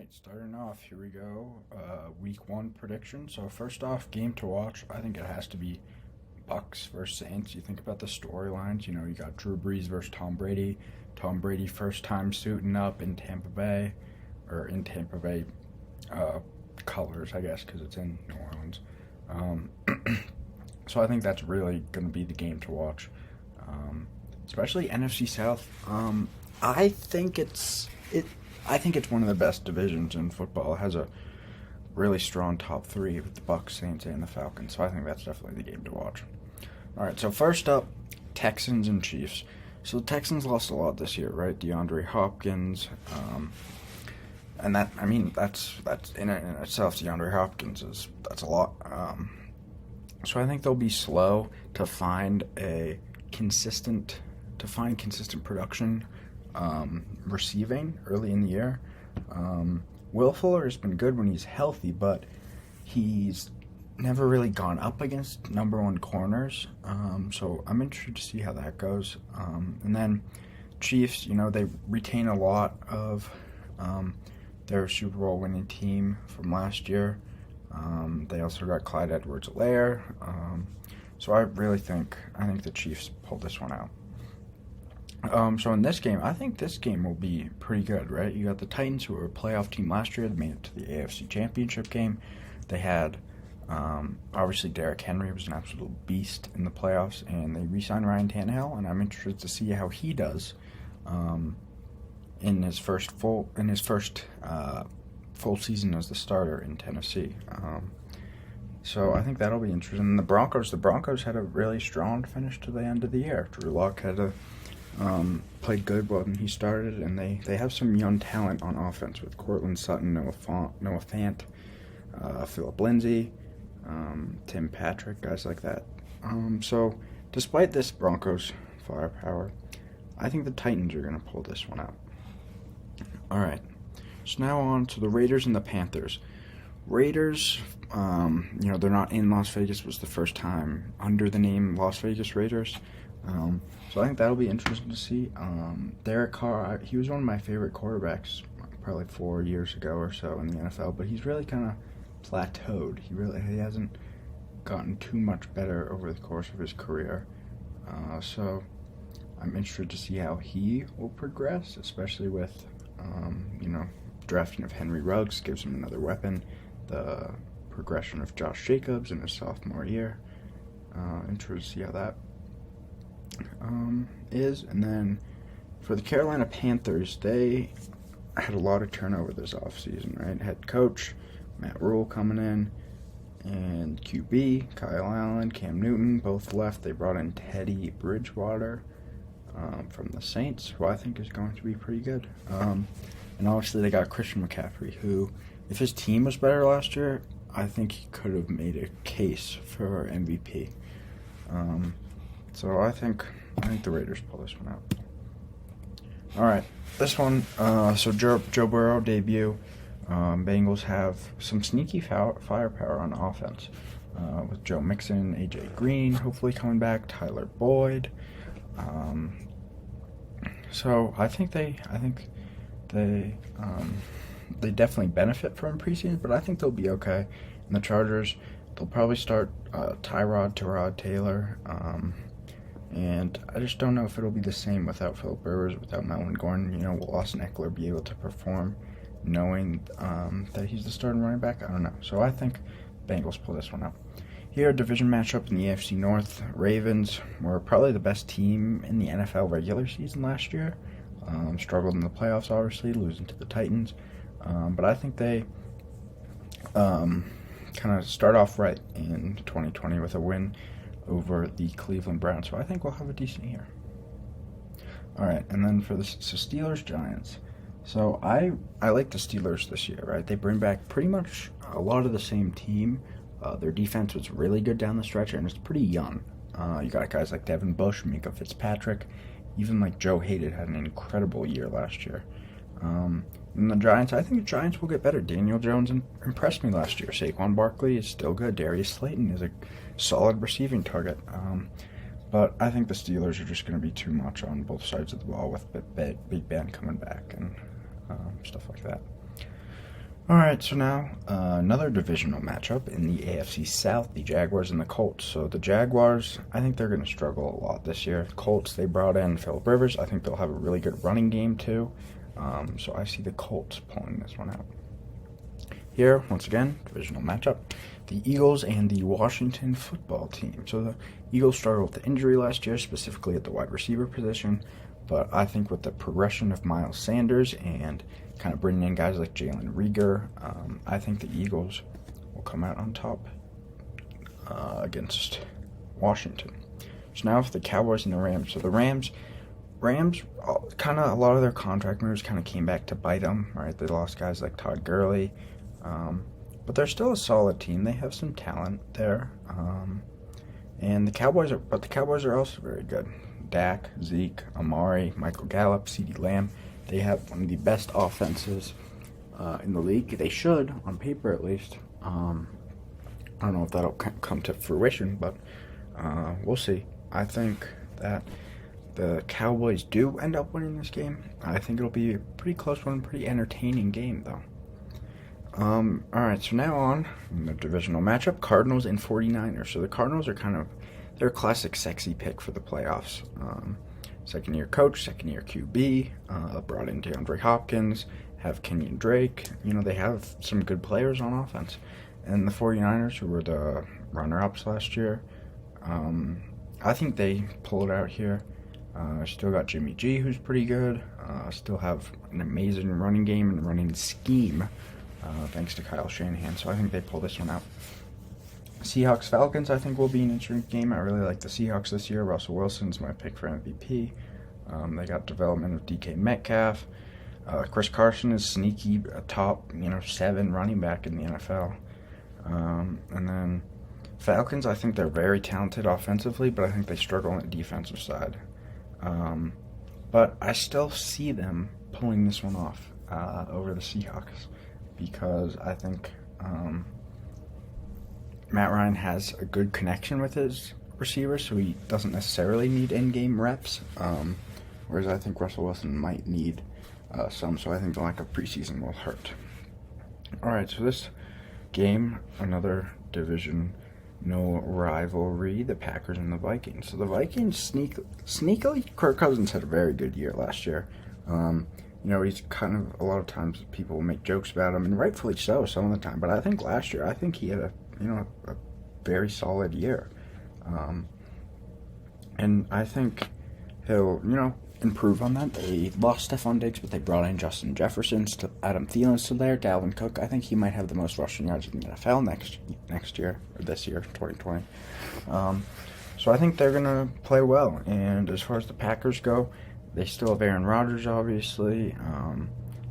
right, starting off, here we go. Week one prediction. So first off, game to watch. I think it has to be Bucks versus Saints. You think about the storylines. You got Drew Brees versus Tom Brady. Tom Brady first time suiting up in Tampa Bay, or in Tampa Bay colors, I guess, because it's in New Orleans. Um, so I think that's really going to be the game to watch, especially NFC South. I think it's it. I think it's one of the best divisions in football. It has a really strong top three with the Bucks, Saints, and the Falcons. So I think that's definitely the game to watch. All right, so first up, Texans and Chiefs. So the Texans lost a lot this year, right? DeAndre Hopkins, and that's in itself. DeAndre Hopkins that's a lot. So I think they'll be slow to find consistent production receiving early in the year. Will Fuller has been good when he's healthy, but he's never really gone up against number one corners. So I'm interested to see how that goes. And then Chiefs, they retain a lot of their Super Bowl winning team from last year. They also got Clyde Edwards-Helaire. So I think the Chiefs pulled this one out. So in this game, I think this game will be pretty good, right? You got the Titans, who were a playoff team last year. They made it to the AFC Championship game. They had, obviously, Derrick Henry was an absolute beast in the playoffs, and they re-signed Ryan Tannehill, and I'm interested to see how he does in his first full season as the starter in Tennessee. So I think that'll be interesting. And the Broncos had a really strong finish to the end of the year. Drew Lock played good when he started, and they have some young talent on offense with Courtland Sutton, Noah Fant, Philip Lindsay, Tim Patrick, guys like that. So despite this Broncos firepower, I think the Titans are going to pull this one out. All right, so now on to the Raiders and the Panthers. Raiders, they're not in Las Vegas. It was the first time under the name Las Vegas Raiders. So I think that'll be interesting to see. Derek Carr, he was one of my favorite quarterbacks probably 4 years ago or so in the NFL, but he's really kind of plateaued. He hasn't gotten too much better over the course of his career. So I'm interested to see how he will progress, especially with, drafting of Henry Ruggs gives him another weapon. The progression of Josh Jacobs in his sophomore year. Interested to see how that is. And then for the Carolina Panthers, they had a lot of turnover this offseason, right? Head coach Matt Rule coming in, and QB Kyle Allen, Cam Newton both left. They brought in Teddy Bridgewater from the Saints, who I think is going to be pretty good. And obviously they got Christian McCaffrey, who, if his team was better last year, I think he could have made a case for MVP. So I think the Raiders pull this one out. All right, this one. So Joe Burrow debut. Bengals have some sneaky firepower on offense with Joe Mixon, AJ Green, hopefully coming back, Tyler Boyd. So I think they definitely benefit from preseason, but I think they'll be okay. And the Chargers, they'll probably start Tyrod Taylor. And I just don't know if it'll be the same without Philip Rivers, without Melvin Gordon. Will Austin Eckler be able to perform knowing that he's the starting running back? I don't know. So I think Bengals pull this one out. Here, a division matchup in the AFC North. Ravens were probably the best team in the NFL regular season last year. Struggled in the playoffs, obviously, losing to the Titans. But I think they kind of start off right in 2020 with a win over the Cleveland Browns. So I think we'll have a decent year. All right, and then for the Steelers-Giants. So I like the Steelers this year, right? They bring back pretty much a lot of the same team. Their defense was really good down the stretch, and it's pretty young. You got guys like Devin Bush, Mika Fitzpatrick, even like Joe Hayden had an incredible year last year. And the Giants, I think the Giants will get better. Daniel Jones impressed me last year. Saquon Barkley is still good. Darius Slayton is a solid receiving target. But I think the Steelers are just going to be too much on both sides of the ball with Big Ben coming back and stuff like that. All right, so now another divisional matchup in the AFC South, the Jaguars and the Colts. So the Jaguars, I think they're going to struggle a lot this year. Colts, they brought in Phillip Rivers. I think they'll have a really good running game too. So I see the Colts pulling this one out. Here, once again, divisional matchup, the Eagles and the Washington football team. So the Eagles struggled with the injury last year, specifically at the wide receiver position. But I think with the progression of Miles Sanders and kind of bringing in guys like Jalen Reagor, I think the Eagles will come out on top against Washington. So now for the Cowboys and the Rams. So the Rams, kind of a lot of their contract moves kind of came back to bite them, right? They lost guys like Todd Gurley, but they're still a solid team. They have some talent there, and the Cowboys are also very good. Dak, Zeke, Amari, Michael Gallup, CeeDee Lamb. They have one of the best offenses in the league. They should, on paper at least. I don't know if that'll come to fruition, but we'll see. I think that the Cowboys do end up winning this game. I think it'll be a pretty close one, pretty entertaining game, though. Alright, so now on the divisional matchup, Cardinals and 49ers. So the Cardinals are they're a classic sexy pick for the playoffs. Second-year coach, second-year QB, brought in DeAndre Hopkins, have Kenyon Drake. They have some good players on offense. And the 49ers, who were the runner-ups last year, I think they pull it out here. Still got Jimmy G, who's pretty good. Still have an amazing running game and running scheme, thanks to Kyle Shanahan. So I think they pull this one out. Seahawks Falcons, I think, will be an interesting game. I really like the Seahawks this year. Russell Wilson's my pick for MVP. They got development of DK Metcalf. Chris Carson is sneaky, a top 7 running back in the NFL. And then Falcons, I think they're very talented offensively, but I think they struggle on the defensive side. But I still see them pulling this one off over the Seahawks because I think Matt Ryan has a good connection with his receivers, so he doesn't necessarily need in-game reps, whereas I think Russell Wilson might need some, so I think the lack of preseason will hurt. Alright, so this game, another division, no rivalry, the Packers and the Vikings. So the Vikings sneakily, Kirk Cousins had a very good year last year. He's kind of, a lot of times people make jokes about him, and rightfully so some of the time, but I think last year, he had a very solid year. And I think he'll, improve on that. They lost Stephon Diggs, but they brought in Justin Jefferson. Adam Thielen's still there. Dalvin Cook, I think he might have the most rushing yards in the NFL next year, or this year, 2020. So I think they're going to play well. And as far as the Packers go, they still have Aaron Rodgers, obviously.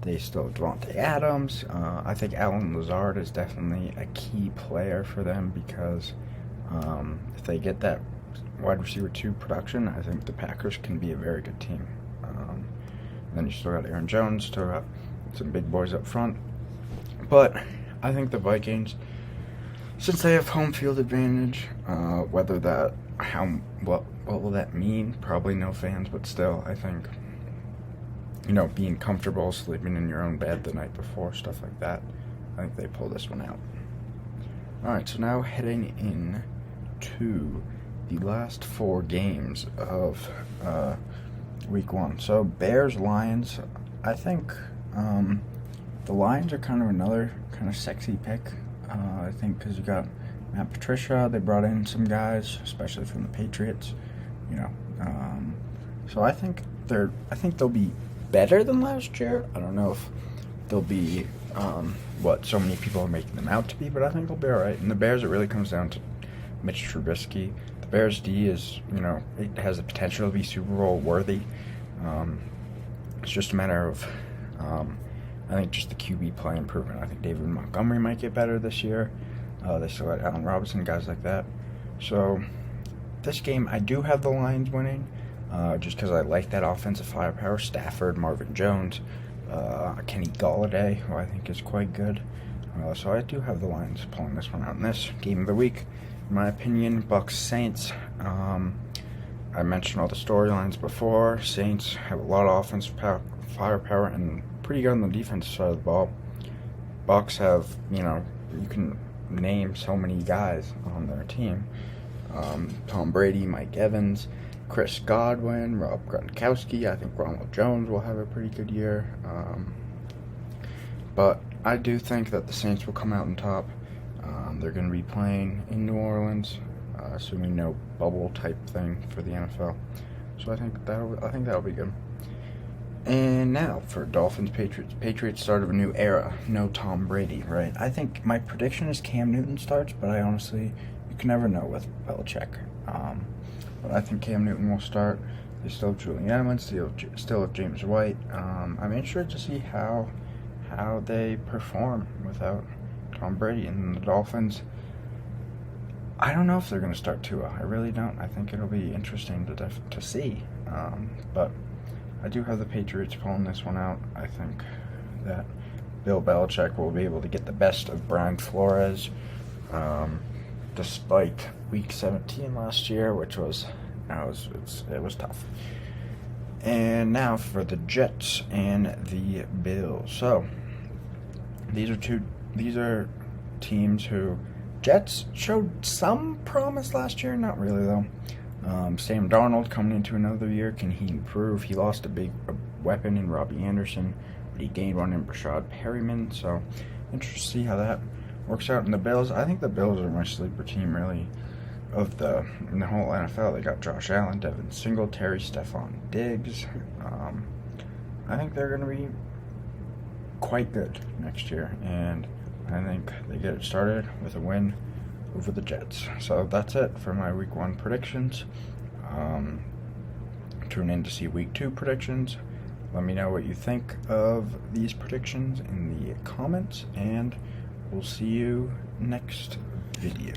They still have Devontae Adams. I think Allen Lazard is definitely a key player for them because if they get that wide receiver 2 production, I think the Packers can be a very good team. Then you still got Aaron Jones, still got some big boys up front. But I think the Vikings, since they have home field advantage, what will that mean? Probably no fans, but still, I think, being comfortable sleeping in your own bed the night before, stuff like that, I think they pull this one out. Alright, so now heading in to the last 4 games of week 1. So Bears-Lions, I think the Lions are kind of another kind of sexy pick, I think, because you got Matt Patricia. They brought in some guys, especially from the Patriots, so I think they'll be better than last year. I don't know if they'll be what so many people are making them out to be, but I think they'll be all right. And the Bears, it really comes down to Mitch Trubisky. The Bears D is, it has the potential to be Super Bowl worthy. It's just a matter of, I think, just the QB play improvement. I think David Montgomery might get better this year. They still got Allen Robinson, guys like that. So this game, I do have the Lions winning, just because I like that offensive firepower. Stafford, Marvin Jones, Kenny Golladay, who I think is quite good. So I do have the Lions pulling this one out in this game of the week. In my opinion, Bucs Saints. I mentioned all the storylines before. Saints have a lot of offensive firepower and pretty good on the defensive side of the ball. Bucks have, you can name so many guys on their team. Tom Brady, Mike Evans, Chris Godwin, Rob Gronkowski. I think Ronald Jones will have a pretty good year. But I do think that the Saints will come out on top. They're going to be playing in New Orleans, assuming no bubble type thing for the NFL. So I think that'll be good. And now for Dolphins Patriots. Patriots start of a new era. No Tom Brady, right? I think my prediction is Cam Newton starts, but I honestly, you can never know with Belichick. But I think Cam Newton will start. They still have Julian Edelman, still have James White. I'm interested to see how they perform without Tom Brady. And the Dolphins, I don't know if they're going to start Tua. I really don't. I think it'll be interesting to see. But I do have the Patriots pulling this one out. I think that Bill Belichick will be able to get the best of Brian Flores, despite Week 17 last year, which was it was tough. And now for the Jets and the Bills. So these are teams who Jets showed some promise last year, not really though. Sam Darnold coming into another year, can he improve? He lost a big weapon in Robbie Anderson, but he gained one in Brashad Perryman, so interested to see how that works out. In the Bills, I think the Bills are my sleeper team really in the whole NFL. They got Josh Allen, Devin Singletary, Stephon Diggs. I think they're going to be quite good next year, and I think they get it started with a win over the Jets. So that's it for my Week 1 predictions. Tune in to see Week 2 predictions. Let me know what you think of these predictions in the comments, and we'll see you next video.